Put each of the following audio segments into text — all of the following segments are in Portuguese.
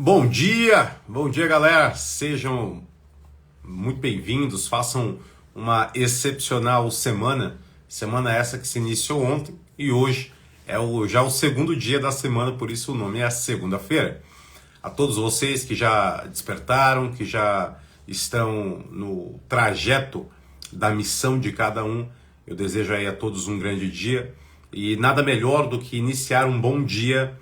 Bom dia galera, sejam muito bem-vindos, façam uma excepcional semana essa que se iniciou ontem e hoje é já o segundo dia da semana, por isso o nome é segunda-feira. A todos vocês que já despertaram, que já estão no trajeto da missão de cada um, eu desejo aí a todos um grande dia e nada melhor do que iniciar um bom dia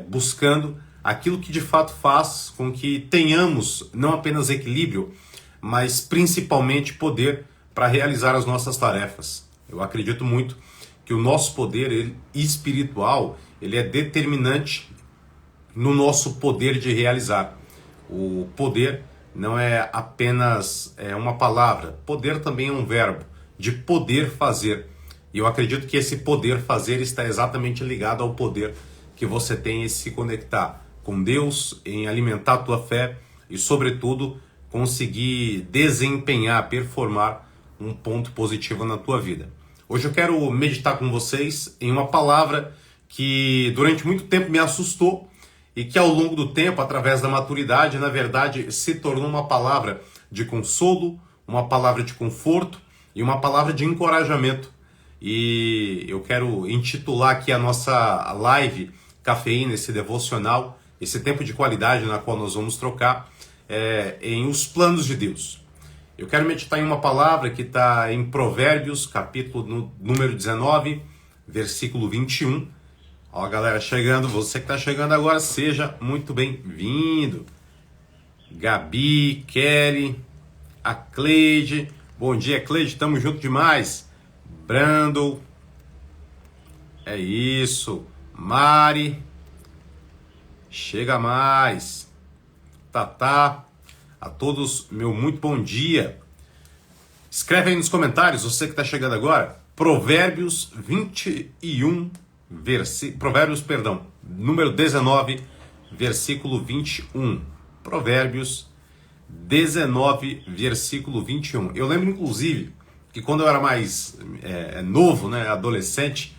buscando aquilo que de fato faz com que tenhamos não apenas equilíbrio, mas principalmente poder para realizar as nossas tarefas. Eu acredito muito que o nosso poder espiritual ele é determinante no nosso poder de realizar. O poder não é apenas uma palavra, poder também é um verbo, de poder fazer. E eu acredito que esse poder fazer está exatamente ligado ao poder que você tem em se conectar com Deus, em alimentar a tua fé e, sobretudo, conseguir desempenhar, performar um ponto positivo na tua vida. Hoje eu quero meditar com vocês em uma palavra que durante muito tempo me assustou e que ao longo do tempo, através da maturidade, na verdade, se tornou uma palavra de consolo, uma palavra de conforto e uma palavra de encorajamento. E eu quero intitular aqui a nossa live Cafeína, esse devocional, esse tempo de qualidade na qual nós vamos trocar em os planos de Deus. Eu quero meditar em uma palavra que está em Provérbios, capítulo número 19, versículo 21. Ó, galera chegando, você que está chegando agora, seja muito bem-vindo. Gabi, Kelly, a Cleide. Bom dia, Cleide, tamo junto demais. Brando. É isso. Mari. Chega mais. Tatá. A todos, meu muito bom dia. Escreve aí nos comentários, você que está chegando agora, Provérbios 21, número 19, versículo 21. Provérbios 19, versículo 21. Eu lembro, inclusive, que quando eu era mais novo, né, adolescente,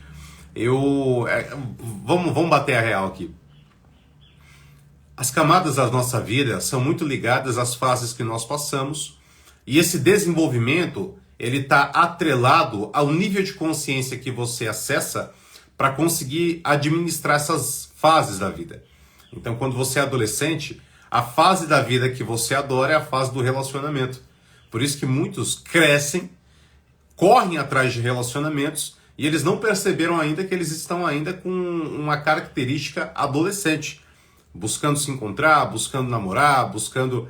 vamos bater a real aqui. As camadas da nossa vida são muito ligadas às fases que nós passamos e esse desenvolvimento ele está atrelado ao nível de consciência que você acessa para conseguir administrar essas fases da vida. Então, quando você é adolescente, a fase da vida que você adora é a fase do relacionamento. Por isso que muitos crescem, correm atrás de relacionamentos e eles não perceberam ainda que eles estão ainda com uma característica adolescente. Buscando se encontrar, buscando namorar, buscando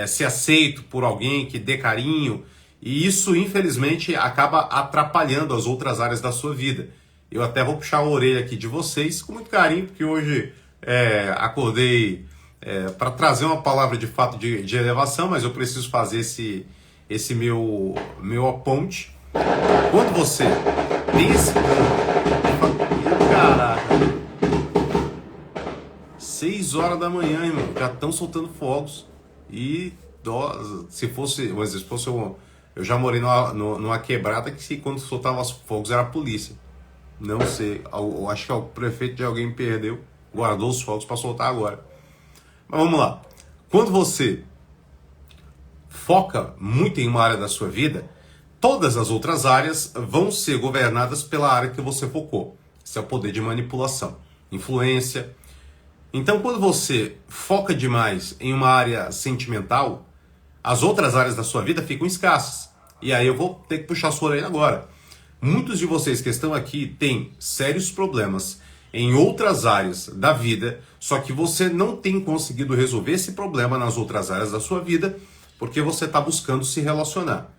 ser aceito por alguém que dê carinho. E isso, infelizmente, acaba atrapalhando as outras áreas da sua vida. Eu até vou puxar a orelha aqui de vocês com muito carinho, porque hoje acordei para trazer uma palavra de fato de elevação, mas eu preciso fazer esse meu ponte. Quando você tem esse... Caraca... 6 horas da manhã, irmão, já estão soltando fogos. E se fosse eu já morei numa quebrada que quando soltava os fogos era a polícia. Não sei, eu acho que o prefeito de alguém perdeu, guardou os fogos para soltar agora. Mas vamos lá. Quando você foca muito em uma área da sua vida, todas as outras áreas vão ser governadas pela área que você focou. Esse é o poder de manipulação, influência. Então, quando você foca demais em uma área sentimental, as outras áreas da sua vida ficam escassas. E aí eu vou ter que puxar a sua orelha agora. Muitos de vocês que estão aqui têm sérios problemas em outras áreas da vida, só que você não tem conseguido resolver esse problema nas outras áreas da sua vida, porque você está buscando se relacionar.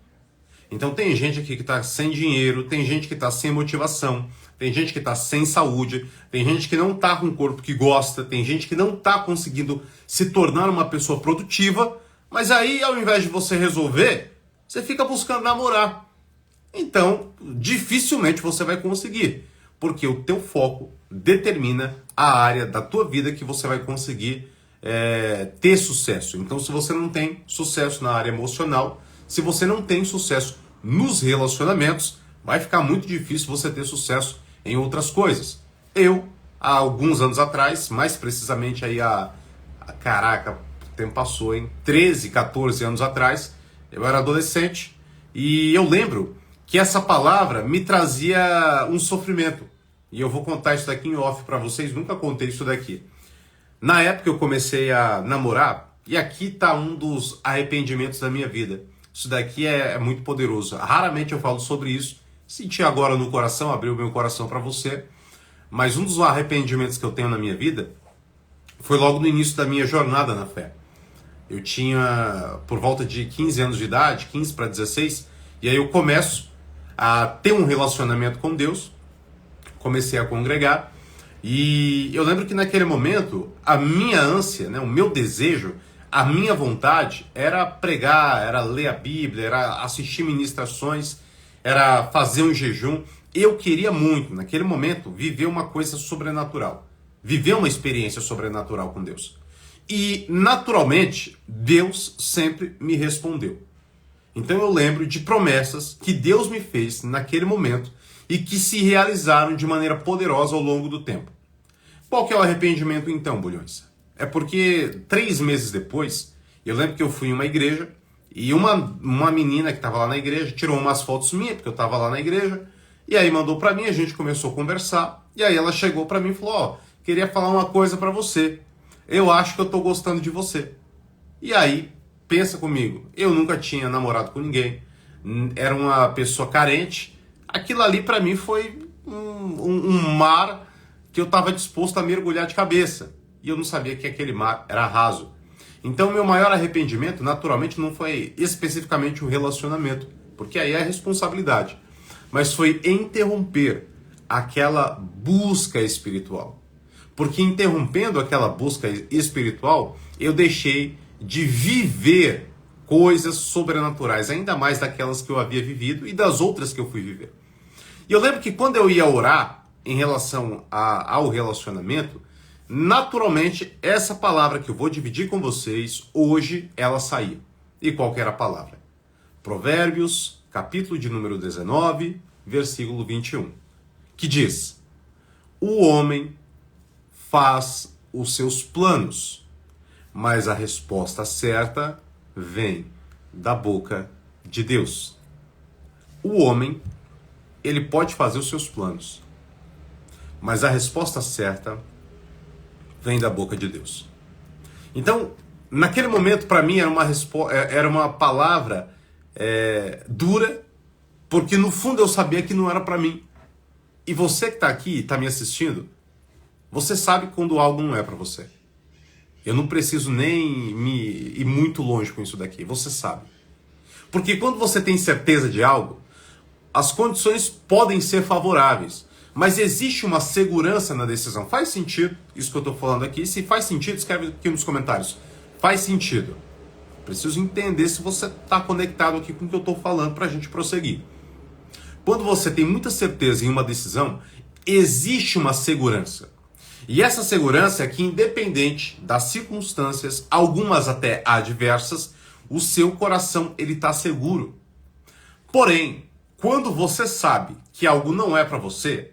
Então tem gente aqui que está sem dinheiro, tem gente que está sem motivação, tem gente que está sem saúde, tem gente que não está com um corpo que gosta, tem gente que não está conseguindo se tornar uma pessoa produtiva, mas aí ao invés de você resolver, você fica buscando namorar. Então dificilmente você vai conseguir, porque o teu foco determina a área da tua vida que você vai conseguir ter sucesso. Então se você não tem sucesso na área emocional, se você não tem sucesso nos relacionamentos, vai ficar muito difícil você ter sucesso em outras coisas. Eu, há alguns anos atrás, mais precisamente aí há Caraca, o tempo passou, hein? 13, 14 anos atrás, eu era adolescente e eu lembro que essa palavra me trazia um sofrimento. E eu vou contar isso daqui em off para vocês, nunca contei isso daqui. Na época eu comecei a namorar, e aqui tá um dos arrependimentos da minha vida. Isso daqui é muito poderoso. Raramente eu falo sobre isso. Senti agora no coração, abri o meu coração para você. Mas um dos arrependimentos que eu tenho na minha vida foi logo no início da minha jornada na fé. Eu tinha por volta de 15 anos de idade, 15 para 16, e aí eu começo a ter um relacionamento com Deus, comecei a congregar, e eu lembro que naquele momento a minha ânsia, né, o meu desejo, a minha vontade era pregar, era ler a Bíblia, era assistir ministrações, era fazer um jejum. Eu queria muito, naquele momento, viver uma coisa sobrenatural, viver uma experiência sobrenatural com Deus. E, naturalmente, Deus sempre me respondeu. Então eu lembro de promessas que Deus me fez naquele momento e que se realizaram de maneira poderosa ao longo do tempo. Qual que é o arrependimento então, Bulhões? É porque 3 meses depois, eu lembro que eu fui em uma igreja e uma menina que estava lá na igreja tirou umas fotos minhas, porque eu estava lá na igreja, e aí mandou para mim, a gente começou a conversar, e aí ela chegou para mim e falou, ó, queria falar uma coisa para você. Eu acho que eu tô gostando de você. E aí, pensa comigo, eu nunca tinha namorado com ninguém, era uma pessoa carente, aquilo ali para mim foi um mar que eu estava disposto a mergulhar de cabeça, e eu não sabia que aquele mar era raso. Então, meu maior arrependimento, naturalmente, não foi especificamente o relacionamento, porque aí é responsabilidade, mas foi interromper aquela busca espiritual. Porque interrompendo aquela busca espiritual, eu deixei de viver coisas sobrenaturais, ainda mais daquelas que eu havia vivido e das outras que eu fui viver. E eu lembro que quando eu ia orar em relação ao relacionamento, naturalmente essa palavra que eu vou dividir com vocês hoje, ela saía. E qual que era a palavra? Provérbios, capítulo de número 19, versículo 21, que diz: o homem faz os seus planos, mas a resposta certa vem da boca de Deus. O homem, ele pode fazer os seus planos, mas a resposta certa vem da boca de Deus. Então, naquele momento, para mim, era uma palavra dura, porque no fundo eu sabia que não era para mim. E você que está aqui, está me assistindo, você sabe quando algo não é para você. Eu não preciso nem ir muito longe com isso daqui, você sabe. Porque quando você tem certeza de algo, as condições podem ser favoráveis, mas existe uma segurança na decisão. Faz sentido isso que eu estou falando aqui? Se faz sentido, escreve aqui nos comentários. Faz sentido. Preciso entender se você está conectado aqui com o que eu estou falando para a gente prosseguir. Quando você tem muita certeza em uma decisão, existe uma segurança. E essa segurança é que, independente das circunstâncias, algumas até adversas, o seu coração ele está seguro. Porém, quando você sabe que algo não é para você,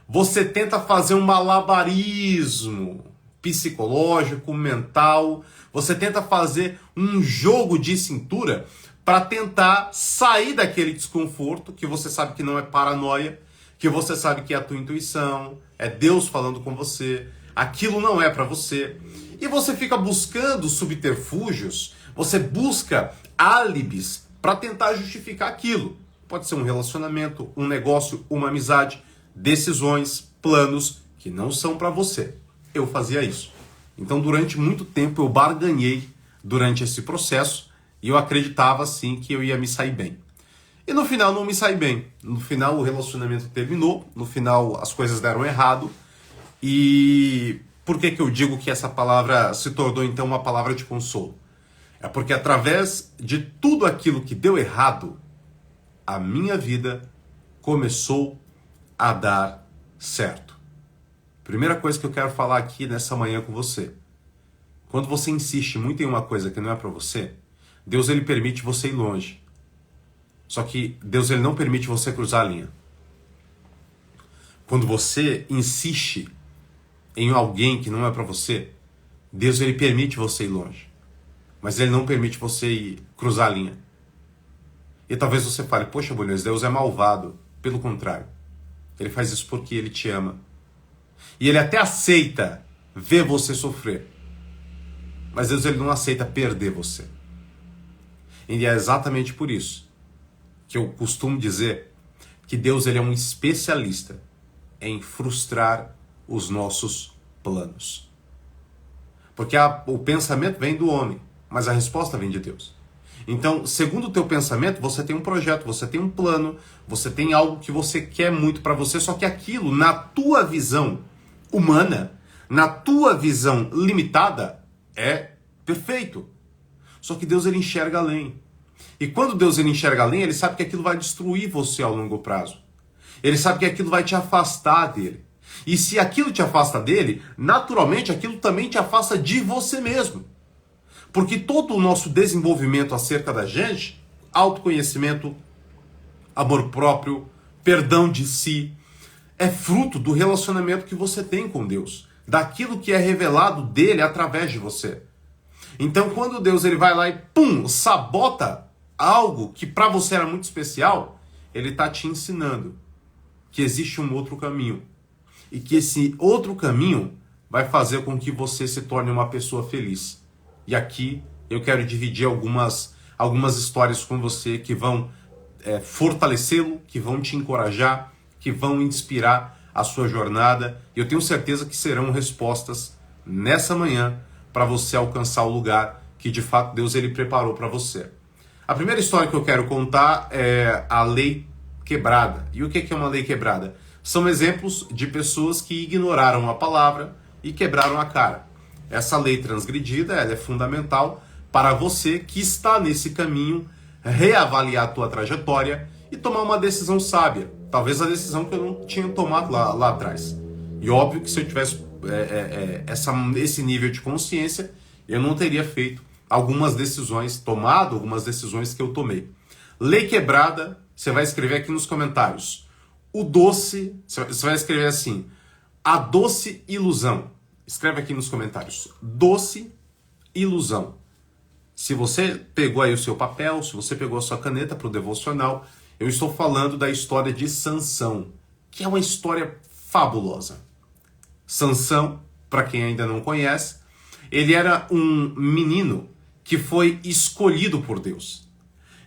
você tenta fazer um malabarismo psicológico, mental, você tenta fazer um jogo de cintura para tentar sair daquele desconforto que você sabe que não é paranoia, que você sabe que é a tua intuição, é Deus falando com você, aquilo não é para você. E você fica buscando subterfúgios, você busca álibis para tentar justificar aquilo. Pode ser um relacionamento, um negócio, uma amizade, decisões, planos que não são para você. Eu fazia isso. Então, durante muito tempo, eu barganhei durante esse processo e eu acreditava, sim, que eu ia me sair bem. E no final não me saí bem. No final o relacionamento terminou, no final as coisas deram errado. E por que eu digo que essa palavra se tornou então uma palavra de consolo? É porque através de tudo aquilo que deu errado, a minha vida começou a dar certo. Primeira coisa que eu quero falar aqui nessa manhã com você. Quando você insiste muito em uma coisa que não é para você, Deus ele permite você ir longe. Só que Deus ele não permite você cruzar a linha. Quando você insiste em alguém que não é para você, Deus, ele permite você ir longe, mas ele não permite você ir cruzar a linha. E talvez você fale, poxa, Bulhões, Deus é malvado. Pelo contrário, ele faz isso porque ele te ama. E ele até aceita ver você sofrer, mas Deus, ele não aceita perder você. E é exatamente por isso que eu costumo dizer que Deus, ele é um especialista em frustrar os nossos planos. Porque o pensamento vem do homem, mas a resposta vem de Deus. Então, segundo o teu pensamento, você tem um projeto, você tem um plano, você tem algo que você quer muito para você, só que aquilo, na tua visão humana, na tua visão limitada, é perfeito. Só que Deus, ele enxerga além. E quando Deus, ele enxerga além, ele sabe que aquilo vai destruir você ao longo prazo. Ele sabe que aquilo vai te afastar dele. E se aquilo te afasta dele, naturalmente aquilo também te afasta de você mesmo. Porque todo o nosso desenvolvimento acerca da gente, autoconhecimento, amor próprio, perdão de si, é fruto do relacionamento que você tem com Deus, daquilo que é revelado dele através de você. Então, quando Deus, ele vai lá e pum, sabota algo que para você era muito especial, ele está te ensinando que existe um outro caminho. E que esse outro caminho vai fazer com que você se torne uma pessoa feliz. E aqui eu quero dividir algumas histórias com você que vão fortalecê-lo, que vão te encorajar, que vão inspirar a sua jornada. E eu tenho certeza que serão respostas nessa manhã para você alcançar o lugar que de fato Deus, ele preparou para você. A primeira história que eu quero contar é a lei quebrada. E o que é uma lei quebrada? São exemplos de pessoas que ignoraram a palavra e quebraram a cara. Essa lei transgredida, ela é fundamental para você que está nesse caminho, reavaliar a tua trajetória e tomar uma decisão sábia. Talvez a decisão que eu não tinha tomado lá atrás. E óbvio que se eu tivesse esse nível de consciência, eu não teria feito tomado algumas decisões que eu tomei. Lei quebrada, você vai escrever aqui nos comentários. O doce, você vai escrever assim, a doce ilusão. Escreve aqui nos comentários, doce ilusão. Se você pegou aí o seu papel, se você pegou a sua caneta para o devocional, eu estou falando da história de Sansão, que é uma história fabulosa. Sansão, para quem ainda não conhece, ele era um menino que foi escolhido por Deus.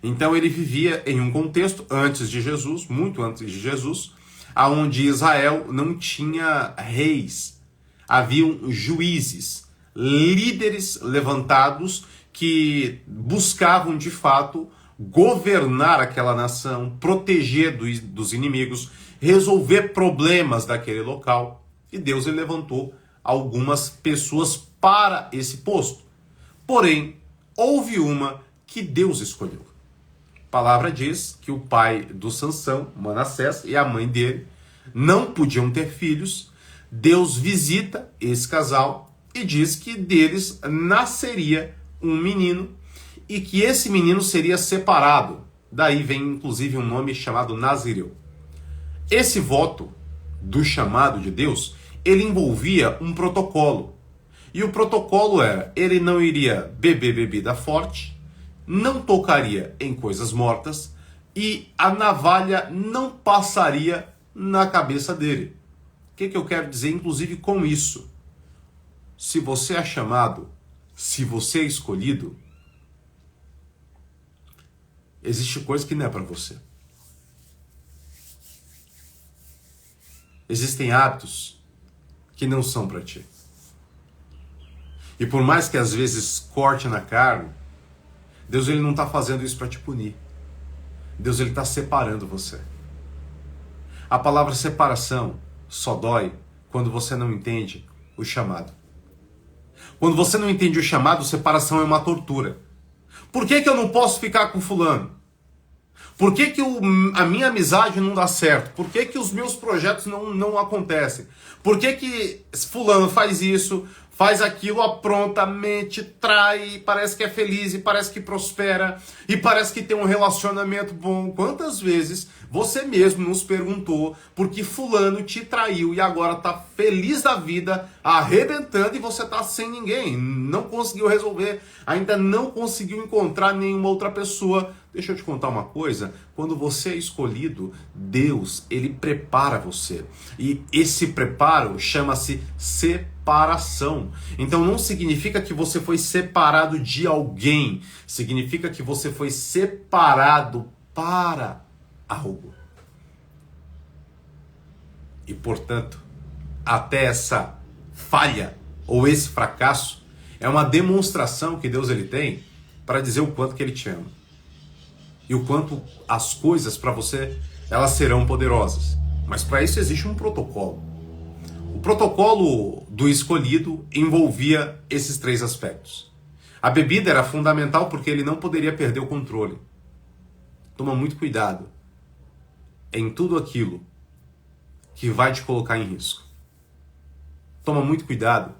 Então ele vivia em um contexto antes de Jesus, muito antes de Jesus, onde Israel não tinha reis. Haviam juízes, líderes levantados que buscavam de fato governar aquela nação, proteger dos inimigos, resolver problemas daquele local. E Deus, ele levantou algumas pessoas para esse posto. Porém, houve uma que Deus escolheu. A palavra diz que o pai do Sansão, Manassés, e a mãe dele não podiam ter filhos. Deus visita esse casal e diz que deles nasceria um menino e que esse menino seria separado. Daí vem inclusive um nome chamado Nazireu. Esse voto do chamado de Deus, ele envolvia um protocolo. E o protocolo era, ele não iria beber bebida forte, não tocaria em coisas mortas e a navalha não passaria na cabeça dele. O que eu quero dizer, inclusive, com isso? Se você é chamado, se você é escolhido, existe coisa que não é para você. Existem hábitos que não são para ti. E por mais que às vezes corte na carne, Deus, ele não está fazendo isso para te punir. Deus, ele está separando você. A palavra separação só dói quando você não entende o chamado. Quando você não entende o chamado, separação é uma tortura. Por que eu não posso ficar com fulano? Por que a minha amizade não dá certo? Por que os meus projetos não acontecem? Por que fulano faz isso? faz aquilo, aprontamente, trai, parece que é feliz, e parece que prospera, e parece que tem um relacionamento bom. Quantas vezes você mesmo nos perguntou por que fulano te traiu e agora tá feliz da vida, arrebentando, e você tá sem ninguém, não conseguiu resolver, ainda não conseguiu encontrar nenhuma outra pessoa. Deixa eu te contar uma coisa, quando você é escolhido, Deus, ele prepara você. E esse preparo chama-se separação. Então não significa que você foi separado de alguém, significa que você foi separado para algo. E portanto, até essa falha ou esse fracasso é uma demonstração que Deus ele tem para dizer o quanto que ele te ama. E o quanto as coisas para você, elas serão poderosas. Mas para isso existe um protocolo. O protocolo do escolhido envolvia esses 3 aspectos. A bebida era fundamental porque ele não poderia perder o controle. Toma muito cuidado em tudo aquilo que vai te colocar em risco. Toma muito cuidado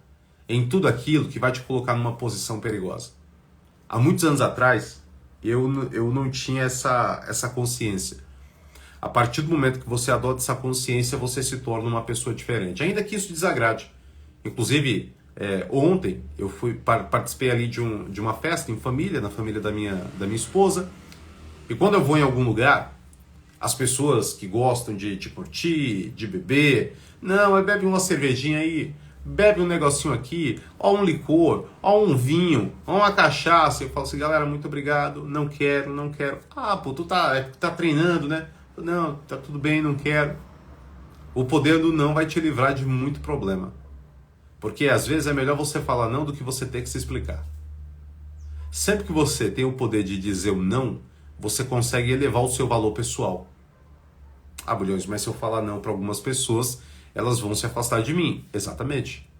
em tudo aquilo que vai te colocar numa posição perigosa. Há muitos anos atrás, eu não tinha essa consciência. A partir do momento que você adota essa consciência, você se torna uma pessoa diferente. Ainda que isso desagrade. Inclusive, ontem eu participei ali de uma festa em família, na família da minha esposa. E quando eu vou em algum lugar, as pessoas que gostam de curtir, de beber, não, bebe uma cervejinha aí, bebe um negocinho aqui, ó um licor, ó um vinho, ó uma cachaça. Eu falo assim, galera, muito obrigado, não quero. Ah, pô, tu tá treinando, né? Não, tá tudo bem, não quero. O poder do não vai te livrar de muito problema. Porque às vezes é melhor você falar não do que você ter que se explicar. Sempre que você tem o poder de dizer o não, você consegue elevar o seu valor pessoal. Ah, Bulhões, mas se eu falar não para algumas pessoas, elas vão se afastar de mim. Exatamente.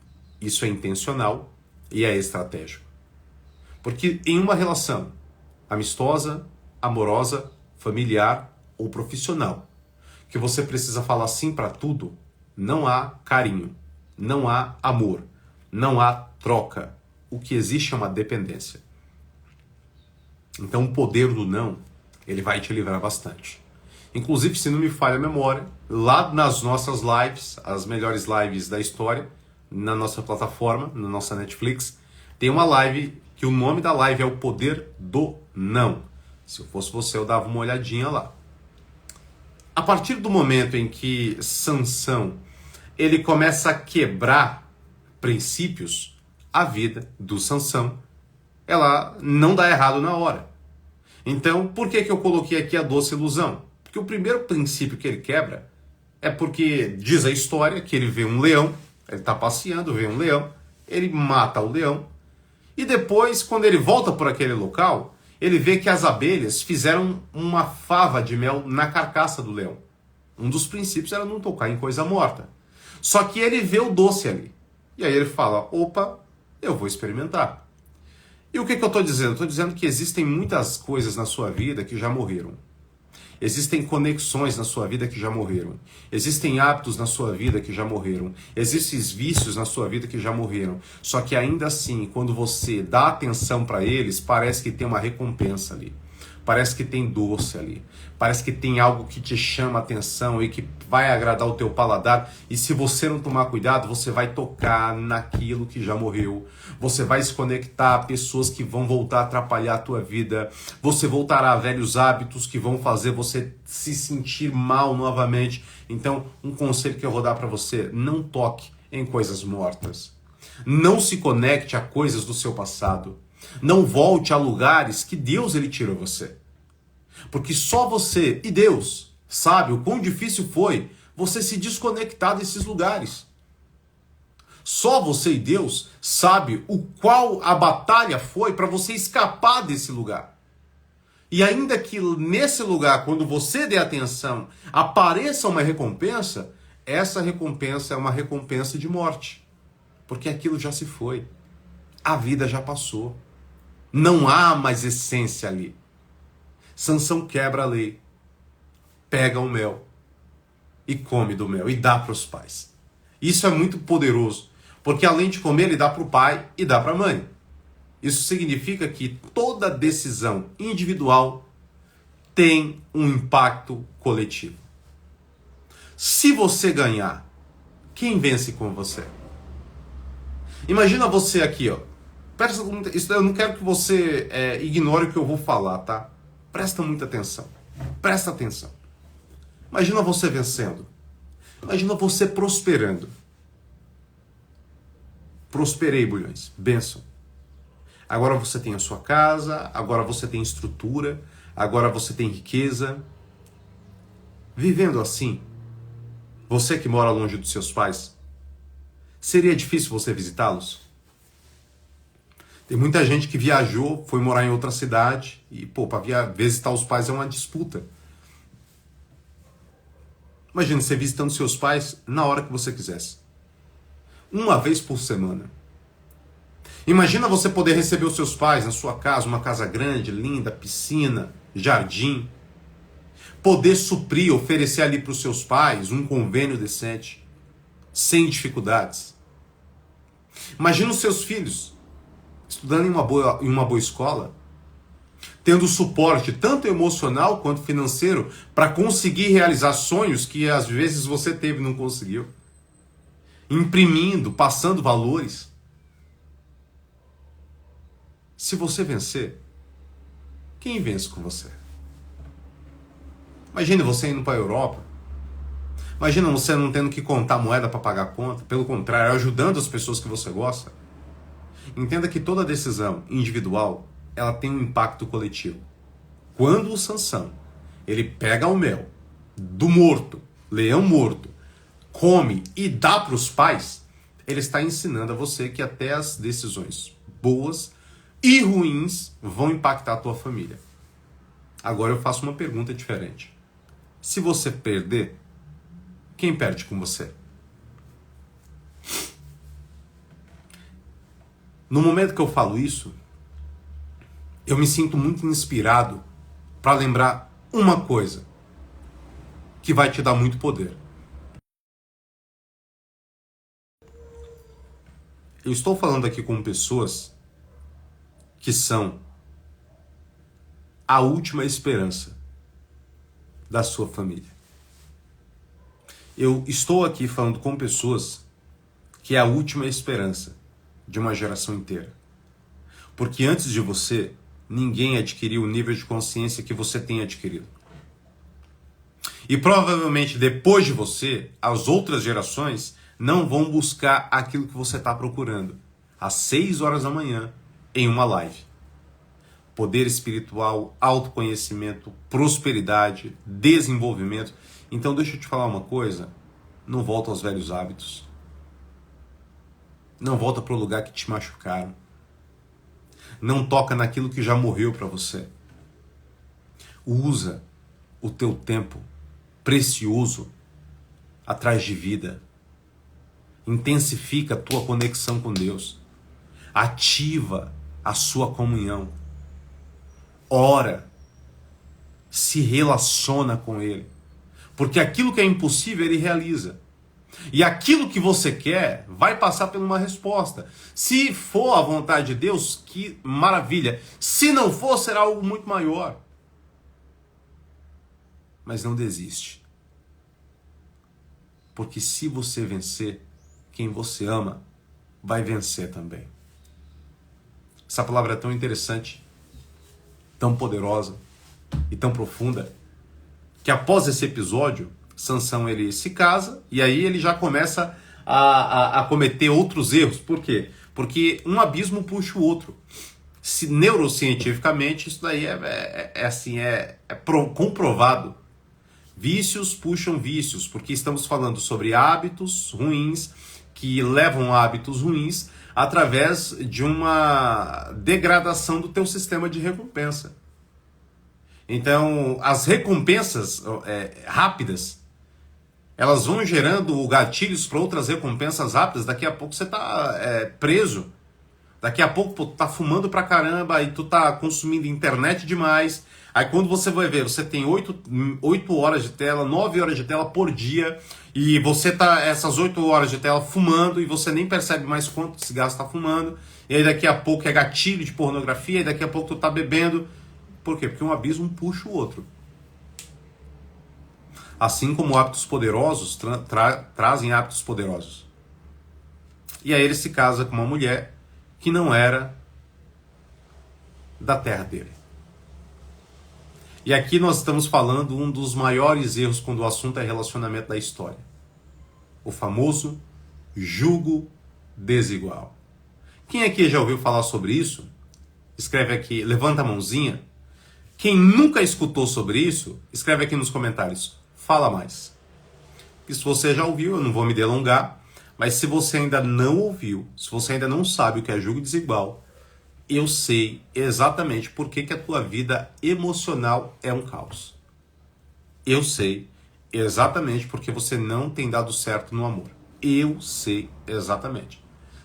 Isso é intencional e é estratégico. Porque em uma relação amistosa, amorosa, familiar ou profissional, que você precisa falar sim para tudo, não há carinho, não há amor, não há troca. O que existe é uma dependência. Então o poder do não, ele vai te livrar bastante. Inclusive, se não me falha a memória, lá nas nossas lives, as melhores lives da história, na nossa plataforma, na nossa Netflix, tem uma live que o nome da live é o poder do não. Se eu fosse você, eu dava uma olhadinha lá. A partir do momento em que Sansão ele começa a quebrar princípios, a vida do Sansão ela não dá errado na hora. Então, por que eu coloquei aqui a doce ilusão? Porque o primeiro princípio que ele quebra é porque diz a história que ele vê um leão, ele está passeando, vê um leão, ele mata o leão, e depois, quando ele volta por aquele local, ele vê que as abelhas fizeram uma fava de mel na carcaça do leão. Um dos princípios era não tocar em coisa morta. Só que ele vê o doce ali. E aí ele fala, opa, eu vou experimentar. E o que eu estou dizendo? Estou dizendo que existem muitas coisas na sua vida que já morreram. Existem conexões na sua vida que já morreram. Existem hábitos na sua vida que já morreram. Existem vícios na sua vida que já morreram. Só que ainda assim, quando você dá atenção para eles, parece que tem uma recompensa ali. Parece que tem doce ali. Parece que tem algo que te chama a atenção e que vai agradar o teu paladar. E se você não tomar cuidado, você vai tocar naquilo que já morreu. Você vai se conectar a pessoas que vão voltar a atrapalhar a tua vida. Você voltará a velhos hábitos que vão fazer você se sentir mal novamente. Então, um conselho que eu vou dar para você, não toque em coisas mortas. Não se conecte a coisas do seu passado. Não volte a lugares que Deus ele tirou você. Porque só você e Deus sabe o quão difícil foi você se desconectar desses lugares. Só você e Deus sabe o qual a batalha foi para você escapar desse lugar. E ainda que nesse lugar, quando você der atenção, apareça uma recompensa, essa recompensa é uma recompensa de morte. Porque aquilo já se foi. A vida já passou. Não há mais essência ali. Sansão quebra a lei, pega o mel e come do mel e dá para os pais. Isso é muito poderoso, Porque além de comer, ele dá para o pai e dá para a mãe. Isso significa que toda decisão individual tem um impacto coletivo. Se você ganhar, quem vence com você? Imagina você aqui, ó. Eu não quero que você ignore o que eu vou falar, tá? Presta muita atenção. Presta atenção. Imagina você vencendo. Imagina você prosperando. Prosperei, Bulhões. Bênção. Agora você tem a sua casa, agora você tem estrutura, agora você tem riqueza. Vivendo assim, você que mora longe dos seus pais, seria difícil você visitá-los? Tem muita gente que viajou, foi morar em outra cidade e, para visitar os pais é uma disputa. Imagina você visitando seus pais na hora que você quisesse. Uma vez por semana. Imagina você poder receber os seus pais na sua casa, uma casa grande, linda, piscina, jardim. Poder suprir, oferecer ali para os seus pais um convênio decente, sem dificuldades. Imagina os seus filhos estudando em uma boa escola, tendo suporte tanto emocional quanto financeiro para conseguir realizar sonhos que às vezes você teve e não conseguiu. Imprimindo, passando valores. Se você vencer, quem vence com você? Imagine você indo para a Europa. Imagina você não tendo que contar moeda para pagar a conta. Pelo contrário, ajudando as pessoas que você gosta. Entenda que toda decisão individual, ela tem um impacto coletivo. Quando o Sansão, ele pega o mel do morto, leão morto, come e dá para os pais, ele está ensinando a você que até as decisões boas e ruins vão impactar a tua família. Agora eu faço uma pergunta diferente. Se você perder, quem perde com você? No momento que eu falo isso, eu me sinto muito inspirado para lembrar uma coisa que vai te dar muito poder. Eu estou falando aqui com pessoas que são a última esperança da sua família. Eu estou aqui falando com pessoas que é a última esperança de uma geração inteira. Porque antes de você, ninguém adquiriu o nível de consciência que você tem adquirido. E provavelmente depois de você, as outras gerações não vão buscar aquilo que você está procurando. Às 6 horas da manhã, em uma live. Poder espiritual, autoconhecimento, prosperidade, desenvolvimento. Então deixa eu te falar uma coisa. Não volta aos velhos hábitos. Não volta para o lugar que te machucaram. Não toca naquilo que já morreu para você. Usa o teu tempo precioso atrás de vida. Intensifica a tua conexão com Deus. Ativa a sua comunhão. Ora. Se relaciona com Ele. Porque aquilo que é impossível, Ele realiza. E aquilo que você quer vai passar por uma resposta. Se for a vontade de Deus, que maravilha. Se não for, será algo muito maior. Mas não desiste. Porque se você vencer, quem você ama vai vencer também. Essa palavra é tão interessante, tão poderosa e tão profunda, que após esse episódio, Sansão ele se casa e aí ele já começa a cometer outros erros. Por quê? Porque um abismo puxa o outro. Neurocientificamente, isso daí é comprovado. Vícios puxam vícios, porque estamos falando sobre hábitos ruins que levam a hábitos ruins através de uma degradação do teu sistema de recompensa. Então, as recompensas rápidas, elas vão gerando gatilhos para outras recompensas rápidas. Daqui a pouco você está preso. Daqui a pouco, pô, tu tá fumando pra caramba, aí tu tá consumindo internet demais. Aí quando você vai ver, você tem 8 horas de tela, 9 horas de tela por dia, e você tá essas 8 horas de tela fumando e você nem percebe mais quanto cigarro você tá fumando. E aí daqui a pouco é gatilho de pornografia, e daqui a pouco tu tá bebendo. Por quê? Porque um abismo puxa o outro. Assim como hábitos poderosos trazem hábitos poderosos. E aí ele se casa com uma mulher que não era da terra dele. E aqui nós estamos falando um dos maiores erros quando o assunto é relacionamento da história. O famoso jugo desigual. Quem aqui já ouviu falar sobre isso? Escreve aqui, levanta a mãozinha. Quem nunca escutou sobre isso, escreve aqui nos comentários. Fala mais. E se você já ouviu, eu não vou me delongar, mas se você ainda não ouviu, se você ainda não sabe o que é jugo desigual, eu sei exatamente por que a tua vida emocional é um caos. Eu sei exatamente porque você não tem dado certo no amor. Eu sei exatamente.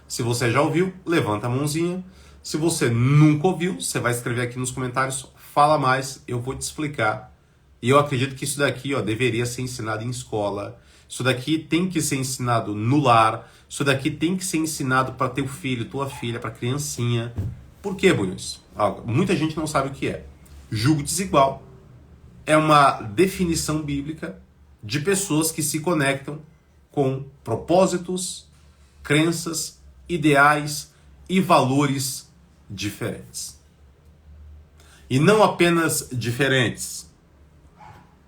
Se você já ouviu, levanta a mãozinha. Se você nunca ouviu, você vai escrever aqui nos comentários, fala mais, eu vou te explicar. E eu acredito que isso daqui, ó, deveria ser ensinado em escola. Isso daqui tem que ser ensinado no lar. Isso daqui tem que ser ensinado para teu filho, tua filha, para criancinha. Por quê, Bunhos? Muita gente não sabe o que é. Jugo desigual é uma definição bíblica de pessoas que se conectam com propósitos, crenças, ideais e valores diferentes. E não apenas diferentes,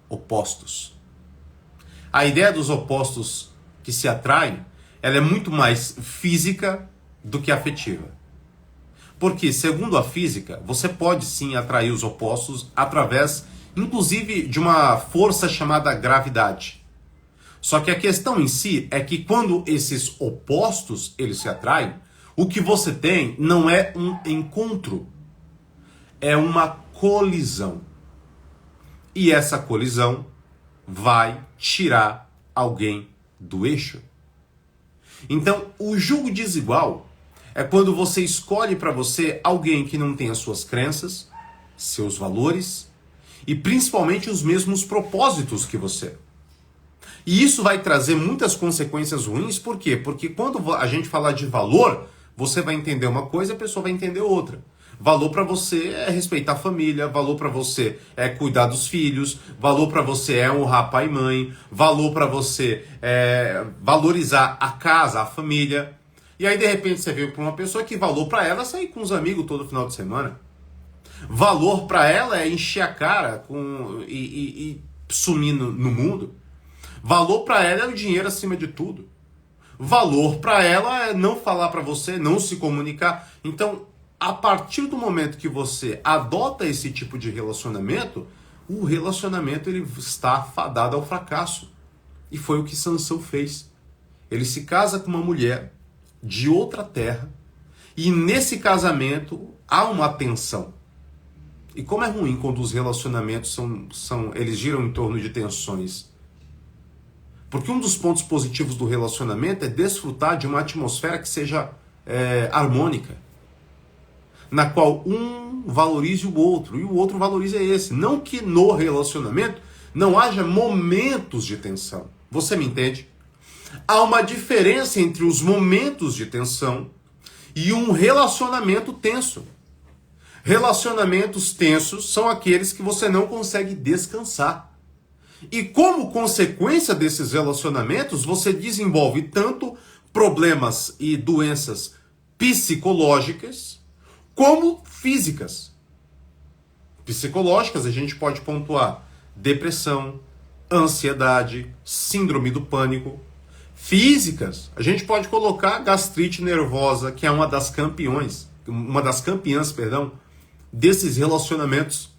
opostos. A ideia dos opostos que se atraem, ela é muito mais física do que afetiva. Porque, segundo a física, você pode sim atrair os opostos através, inclusive, de uma força chamada gravidade. Só que a questão em si é que quando esses opostos eles se atraem, o que você tem não é um encontro, é uma colisão. E essa colisão vai tirar alguém do eixo. Então, o jugo desigual é quando você escolhe para você alguém que não tem as suas crenças, seus valores e principalmente os mesmos propósitos que você. E isso vai trazer muitas consequências ruins, por quê? Porque quando a gente falar de valor, você vai entender uma coisa e a pessoa vai entender outra. Valor para você é respeitar a família, valor para você é cuidar dos filhos, valor para você é honrar pai e mãe, valor para você é valorizar a casa, a família. E aí de repente você veio para uma pessoa que valor para ela é sair com os amigos todo final de semana. Valor para ela é encher a cara e sumir no mundo. Valor para ela é o dinheiro acima de tudo. Valor para ela é não falar para você, não se comunicar. Então, a partir do momento que você adota esse tipo de relacionamento, o relacionamento ele está fadado ao fracasso. E foi o que Sansão fez. Ele se casa com uma mulher de outra terra e nesse casamento há uma tensão. E como é ruim quando os relacionamentos eles giram em torno de tensões. Porque um dos pontos positivos do relacionamento é desfrutar de uma atmosfera que seja harmônica, na qual um valorize o outro e o outro valorize esse. Não que no relacionamento não haja momentos de tensão. Você me entende? Há uma diferença entre os momentos de tensão e um relacionamento tenso. Relacionamentos tensos são aqueles que você não consegue descansar. E como consequência desses relacionamentos, você desenvolve tanto problemas e doenças psicológicas como físicas. Psicológicas, a gente pode pontuar depressão, ansiedade, síndrome do pânico. Físicas, a gente pode colocar gastrite nervosa, que é uma das campeãs, desses relacionamentos.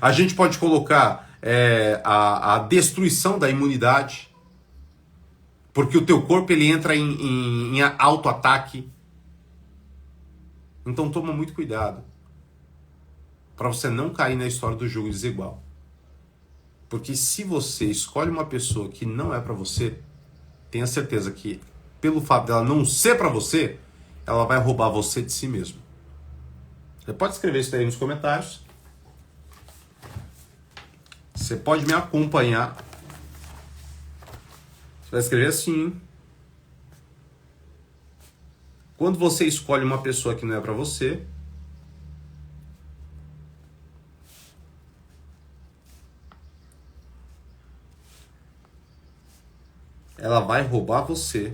A gente pode colocar a destruição da imunidade, porque o teu corpo ele entra em autoataque. Então toma muito cuidado para você não cair na história do jugo desigual. Porque se você escolhe uma pessoa que não é para você, tenha certeza que pelo fato dela não ser para você, ela vai roubar você de si mesmo. Você pode escrever isso daí nos comentários. Você pode me acompanhar. Você vai escrever assim. Quando você escolhe uma pessoa que não é para você, ela vai roubar você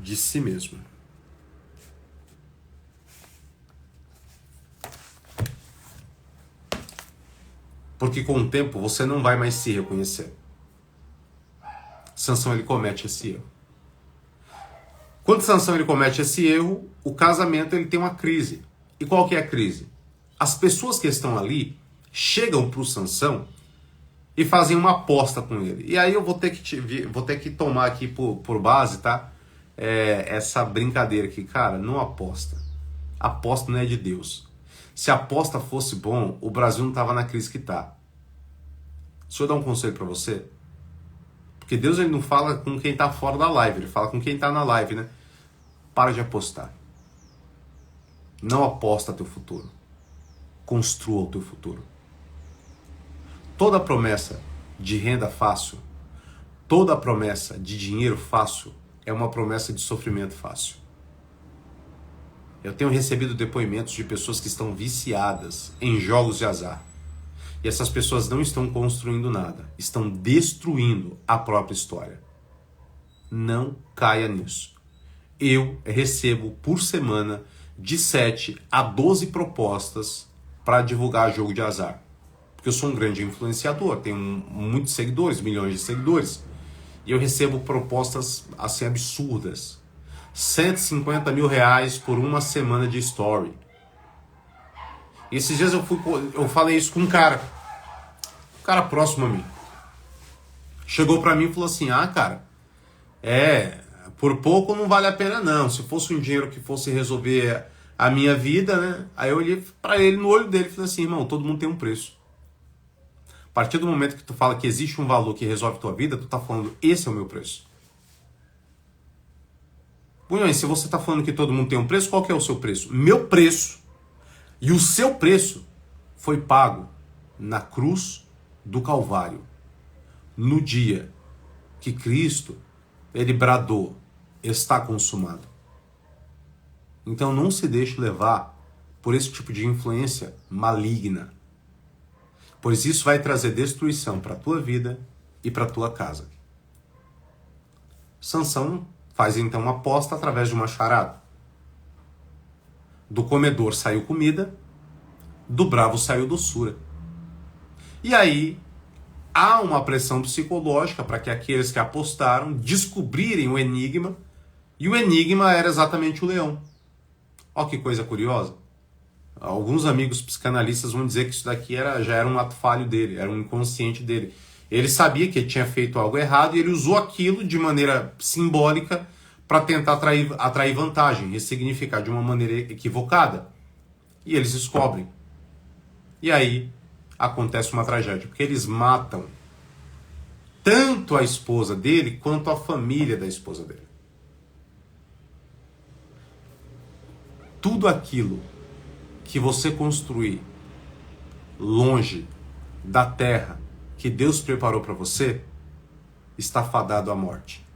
de si mesmo. Porque com o tempo você não vai mais se reconhecer. Sansão, ele comete esse erro. Quando Sansão ele comete esse erro, o casamento ele tem uma crise. E qual que é a crise? As pessoas que estão ali chegam para o Sansão e fazem uma aposta com ele. E aí eu vou ter que tomar aqui por base, tá? Essa brincadeira aqui. Cara, não aposta. Aposta não é de Deus. Se a aposta fosse bom, o Brasil não estava na crise que está. Deixa eu dar um conselho para você. Porque Deus ele não fala com quem está fora da live, ele fala com quem está na live, né? Para de apostar. Não aposta teu futuro. Construa o teu futuro. Toda promessa de renda fácil, toda promessa de dinheiro fácil é uma promessa de sofrimento fácil. Eu tenho recebido depoimentos de pessoas que estão viciadas em jogos de azar. E essas pessoas não estão construindo nada, estão destruindo a própria história. Não caia nisso. Eu recebo por semana de 7 a 12 propostas para divulgar jogo de azar. Porque eu sou um grande influenciador, tenho muitos seguidores, milhões de seguidores. E eu recebo propostas assim absurdas. 150 mil reais por uma semana de story. E esses dias eu falei isso com um cara próximo a mim. Chegou pra mim e falou assim, cara, por pouco não vale a pena não. Se fosse um dinheiro que fosse resolver a minha vida, né? Aí eu olhei pra ele no olho dele e falei assim, irmão, todo mundo tem um preço. A partir do momento que tu fala que existe um valor que resolve a tua vida, tu tá falando, esse é o meu preço. Bunhões, se você está falando que todo mundo tem um preço, qual que é o seu preço? Meu preço e o seu preço foi pago na cruz do Calvário. No dia que Cristo, ele bradou, está consumado. Então não se deixe levar por esse tipo de influência maligna. Pois isso vai trazer destruição para a tua vida e para a tua casa. Sansão faz então uma aposta através de uma charada. Do comedor saiu comida, do bravo saiu doçura. E aí há uma pressão psicológica para que aqueles que apostaram descobrirem o enigma, e o enigma era exatamente o leão. Olha que coisa curiosa. Alguns amigos psicanalistas vão dizer que isso daqui já era um ato falho dele, era um inconsciente dele. Ele sabia que ele tinha feito algo errado e ele usou aquilo de maneira simbólica para tentar atrair vantagem, ressignificar de uma maneira equivocada. E eles descobrem. E aí acontece uma tragédia, porque eles matam tanto a esposa dele quanto a família da esposa dele. Tudo aquilo que você construir longe da terra que Deus preparou para você está fadado à morte.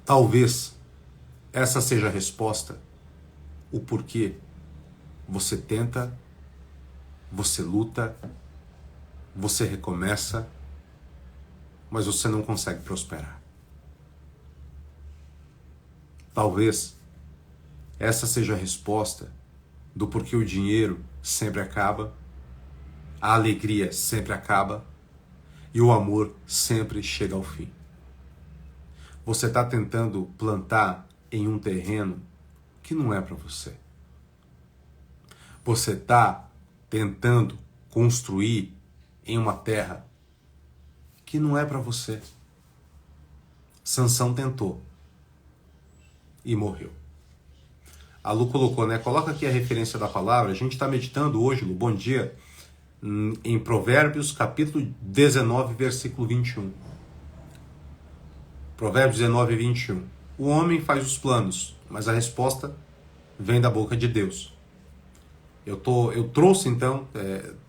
Talvez essa seja a resposta, o porquê você tenta, você luta, você recomeça, mas você não consegue prosperar. Talvez essa seja a resposta do porquê o dinheiro sempre acaba, a alegria sempre acaba e o amor sempre chega ao fim. Você está tentando plantar em um terreno que não é para você. Você está tentando construir em uma terra que não é para você. Sansão tentou e morreu. A Lu colocou, né? Coloca aqui a referência da palavra. A gente está meditando hoje, Lu, bom dia, em Provérbios capítulo 19, versículo 21. Provérbios 19, 21. O homem faz os planos, mas a resposta vem da boca de Deus. Eu trouxe então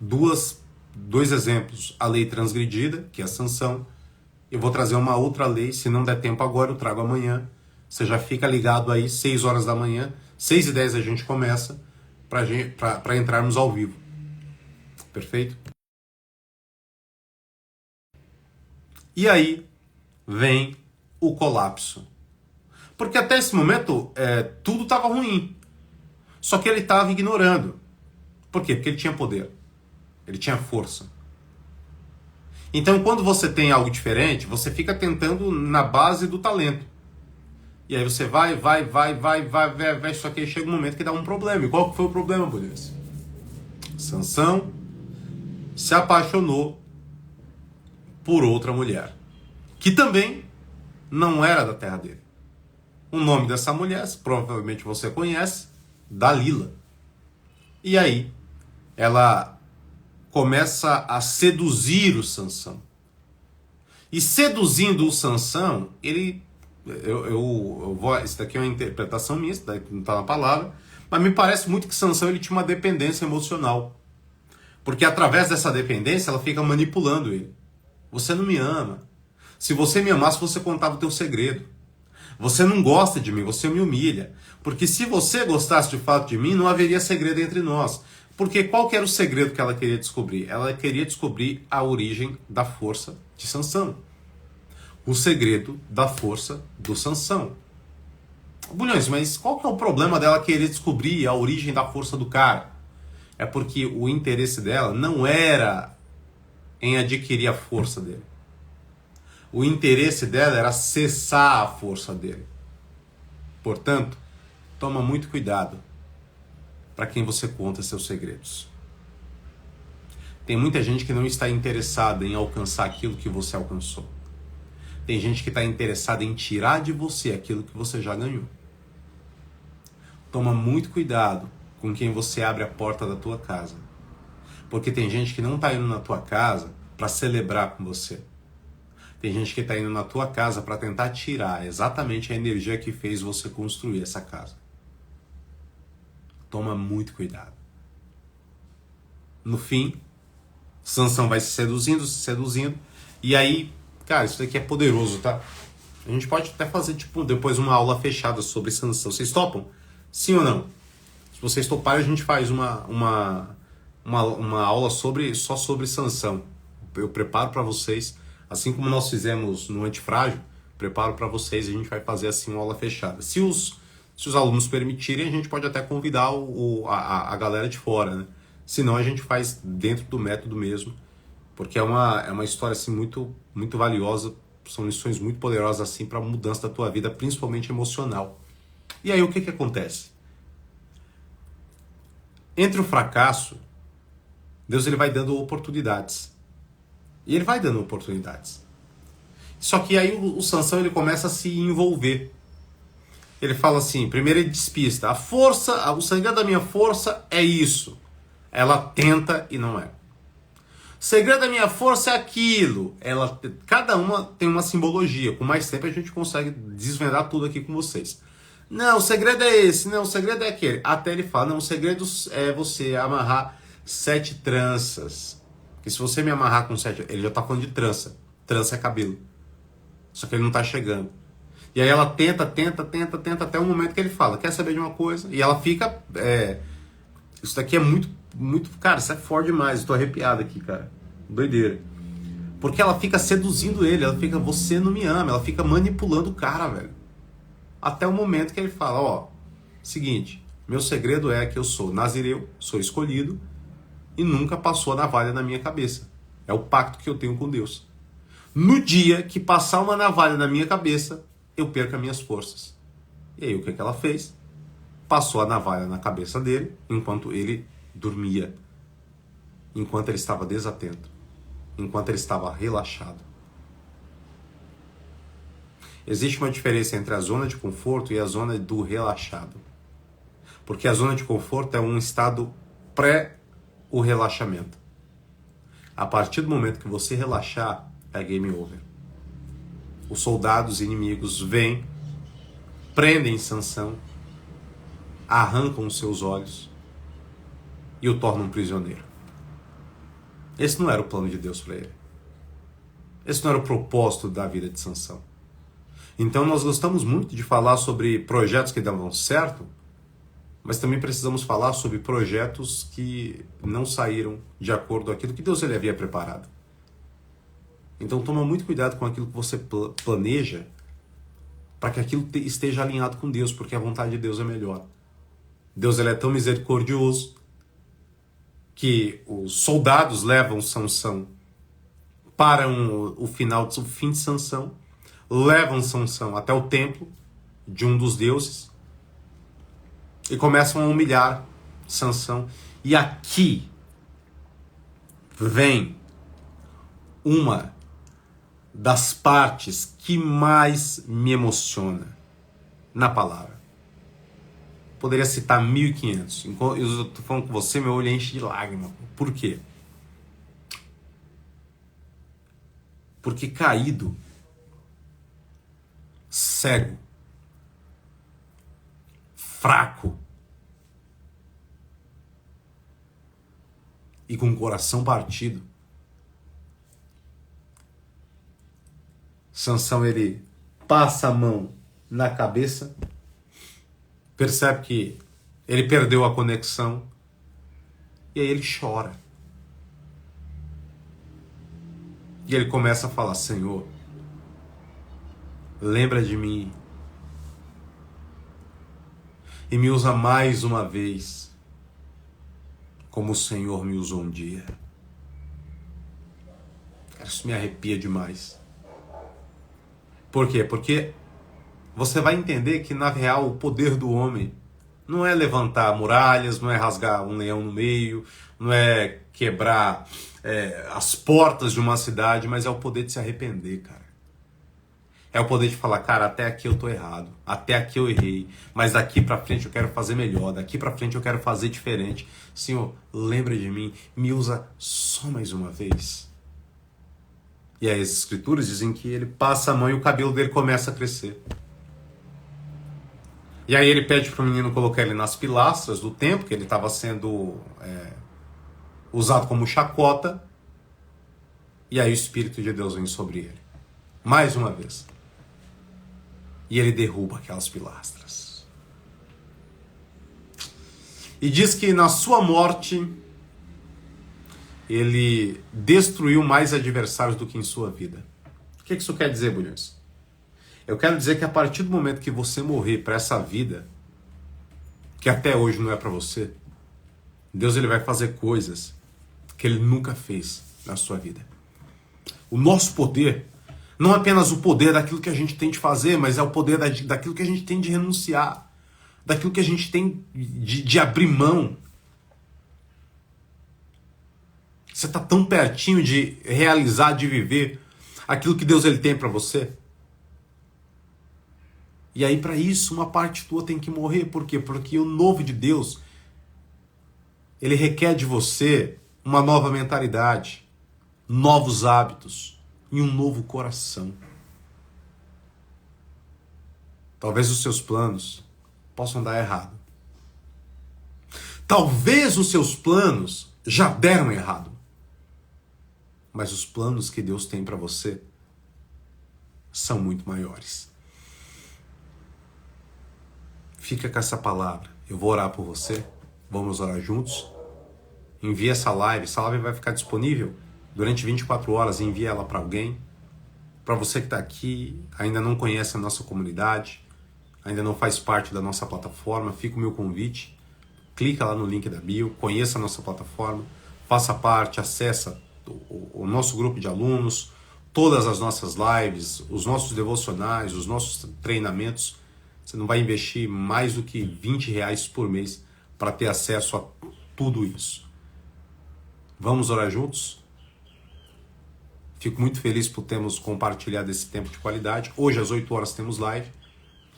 dois exemplos. A lei transgredida, que é a sanção. Eu vou trazer uma outra lei, se não der tempo agora, eu trago amanhã. Você já fica ligado aí, 6 horas da manhã, 6h10 a gente começa, para entrarmos ao vivo. Perfeito? E aí vem o colapso. Porque até esse momento tudo estava ruim. Só que ele estava ignorando. Por quê? Porque ele tinha poder. Ele tinha força. Então, quando você tem algo diferente, você fica tentando na base do talento. E aí você vai, só que aí chega um momento que dá um problema. E qual que foi o problema, Bolívar? Sansão se apaixonou por outra mulher, que também não era da terra dele. O nome dessa mulher, provavelmente você conhece, Dalila. E aí, ela começa a seduzir o Sansão. E seduzindo o Sansão, ele... isso daqui é uma interpretação minha, isso daqui não está na palavra, mas me parece muito que Sansão ele tinha uma dependência emocional. Porque através dessa dependência, ela fica manipulando ele. Você não me ama. Se você me amasse, você contava o teu segredo. Você não gosta de mim, você me humilha. Porque se você gostasse de fato de mim, não haveria segredo entre nós. Porque qual que era o segredo que ela queria descobrir? Ela queria descobrir a origem da força de Sansão. O segredo da força do Sansão. Bulhões, mas qual que é o problema dela querer descobrir a origem da força do cara? É porque o interesse dela não era em adquirir a força dele. O interesse dela era acessar a força dele. Portanto, toma muito cuidado para quem você conta seus segredos. Tem muita gente que não está interessada em alcançar aquilo que você alcançou. Tem gente que está interessada em tirar de você aquilo que você já ganhou. Toma muito cuidado com quem você abre a porta da tua casa. Porque tem gente que não está indo na tua casa para celebrar com você. Tem gente que está indo na tua casa para tentar tirar exatamente a energia que fez você construir essa casa. Toma muito cuidado. No fim, Sansão vai se seduzindo. E aí, cara, isso daqui é poderoso, tá? A gente pode até fazer, depois uma aula fechada sobre Sansão. Vocês topam? Sim ou não? Se vocês toparem, a gente faz uma aula só sobre Sansão. Eu preparo para vocês, assim como nós fizemos no Antifrágil, preparo para vocês, a gente vai fazer assim uma aula fechada. Se os alunos permitirem, a gente pode até convidar a galera de fora, né? Se não, a gente faz dentro do método mesmo, porque é uma história assim, muito, muito valiosa, são lições muito poderosas assim, para a mudança da tua vida, principalmente emocional. E aí o que acontece? Entre o fracasso, Deus ele vai dando oportunidades. E ele vai dando oportunidades. Só que aí o Sansão ele começa a se envolver. Ele fala assim, primeiro ele despista. O segredo da minha força é isso. Ela tenta e não é. O segredo da minha força é aquilo. Cada uma tem uma simbologia. Com mais tempo a gente consegue desvendar tudo aqui com vocês. Não, o segredo é esse. Não, o segredo é aquele. Até ele fala, não, o segredo é você amarrar 7 tranças. Porque se você me amarrar com 7... Ele já tá falando de trança. Trança é cabelo. Só que ele não tá chegando. E aí ela tenta até o momento que ele fala, quer saber de uma coisa? E ela fica... Isso daqui é muito, muito... Cara, isso é forte demais. Estou arrepiado aqui, cara. Doideira. Porque ela fica seduzindo ele. Ela fica, você não me ama. Ela fica manipulando o cara, velho. Até o momento que ele fala, ó... Seguinte, meu segredo é que eu sou nazireu, sou escolhido... E nunca passou a navalha na minha cabeça. É o pacto que eu tenho com Deus. No dia que passar uma navalha na minha cabeça, eu perco as minhas forças. E aí o que ela fez? Passou a navalha na cabeça dele, enquanto ele dormia. Enquanto ele estava desatento. Enquanto ele estava relaxado. Existe uma diferença entre a zona de conforto e a zona do relaxado. Porque a zona de conforto é um estado o relaxamento. A partir do momento que você relaxar, é game over. Os soldados inimigos vêm, prendem Sansão, arrancam os seus olhos e o tornam prisioneiro. Esse não era o plano de Deus para ele. Esse não era o propósito da vida de Sansão. Então nós gostamos muito de falar sobre projetos que davam certo, mas também precisamos falar sobre projetos que não saíram de acordo com aquilo que Deus ele havia preparado. Então toma muito cuidado com aquilo que você planeja, para que aquilo esteja alinhado com Deus, porque a vontade de Deus é melhor. Deus ele é tão misericordioso que os soldados levam Sansão para o fim de Sansão, levam Sansão até o templo de um dos deuses e começam a humilhar Sansão. E aqui vem uma das partes que mais me emociona na palavra. Poderia citar 1.500. Enquanto eu estou falando com você, meu olho enche de lágrima. Por quê? Porque caído, cego, fraco e com o coração partido, Sansão ele passa a mão na cabeça, percebe que ele perdeu a conexão e aí ele chora. E ele começa a falar: Senhor, lembra de mim e me usa mais uma vez como o Senhor me usou um dia. Isso me arrepia demais. Por quê? Porque você vai entender que, na real, o poder do homem não é levantar muralhas, não é rasgar um leão no meio, não é quebrar as portas de uma cidade, mas é o poder de se arrepender, cara. É o poder de falar: cara, até aqui eu tô errado, até aqui eu errei, mas daqui pra frente eu quero fazer melhor, daqui pra frente eu quero fazer diferente. Senhor, lembra de mim, me usa só mais uma vez. E aí as escrituras dizem que ele passa a mão e o cabelo dele começa a crescer. E aí ele pede para o menino colocar ele nas pilastras do templo, que ele estava sendo usado como chacota. E aí o Espírito de Deus vem sobre ele. Mais uma vez. E ele derruba aquelas pilastras. E diz que na sua morte ele destruiu mais adversários do que em sua vida. O que isso quer dizer, Bulhões? Eu quero dizer que a partir do momento que você morrer para essa vida, que até hoje não é para você, Deus ele vai fazer coisas que ele nunca fez na sua vida. O nosso poder não é apenas o poder daquilo que a gente tem de fazer, mas é o poder daquilo que a gente tem de renunciar, daquilo que a gente tem de abrir mão. Você está tão pertinho de realizar, de viver aquilo que Deus ele tem para você. E aí, para isso, uma parte tua tem que morrer. Por quê? Porque o novo de Deus, ele requer de você uma nova mentalidade, novos hábitos e um novo coração. Talvez os seus planos possam dar errado. Talvez os seus planos já deram errado. Mas os planos que Deus tem para você são muito maiores. Fica com essa palavra. Eu vou orar por você. Vamos orar juntos. Envie essa live. Essa live vai ficar disponível durante 24 horas. Envie ela para alguém. Para você que está aqui, ainda não conhece a nossa comunidade, ainda não faz parte da nossa plataforma, fica o meu convite. Clica lá no link da bio, conheça a nossa plataforma, faça parte, acessa o nosso grupo de alunos, todas as nossas lives, os nossos devocionais, os nossos treinamentos. Você não vai investir mais do que R$20 por mês para ter acesso a tudo isso. Vamos orar juntos? Fico muito feliz por termos compartilhado esse tempo de qualidade. Hoje às 8 horas temos live.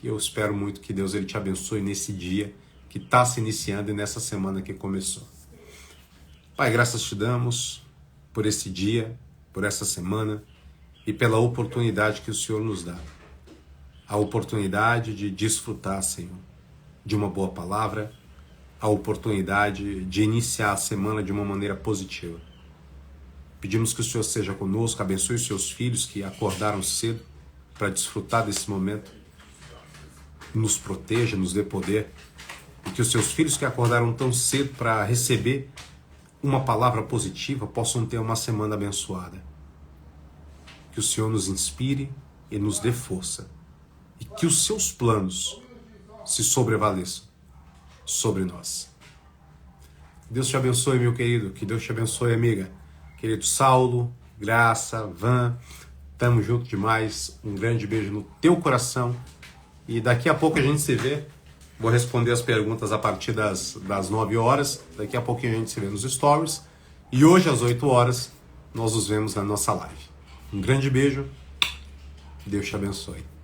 E eu espero muito que Deus ele te abençoe nesse dia que está se iniciando e nessa semana que começou. Pai, graças te damos por esse dia, por essa semana e pela oportunidade que o Senhor nos dá. A oportunidade de desfrutar, Senhor, de uma boa palavra, a oportunidade de iniciar a semana de uma maneira positiva. Pedimos que o Senhor seja conosco, abençoe os seus filhos que acordaram cedo para desfrutar desse momento, nos proteja, nos dê poder, e que os seus filhos que acordaram tão cedo para receber uma palavra positiva possam ter uma semana abençoada. Que o Senhor nos inspire e nos dê força, e que os seus planos se sobrevaleçam sobre nós. Deus te abençoe, meu querido, que Deus te abençoe, amiga. Querido Saulo, Graça, Van, tamo junto demais, um grande beijo no teu coração, e daqui a pouco a gente se vê. Vou responder as perguntas a partir das 9 horas. Daqui a pouquinho a gente se vê nos stories. E hoje, às 8 horas, nós nos vemos na nossa live. Um grande beijo. Deus te abençoe.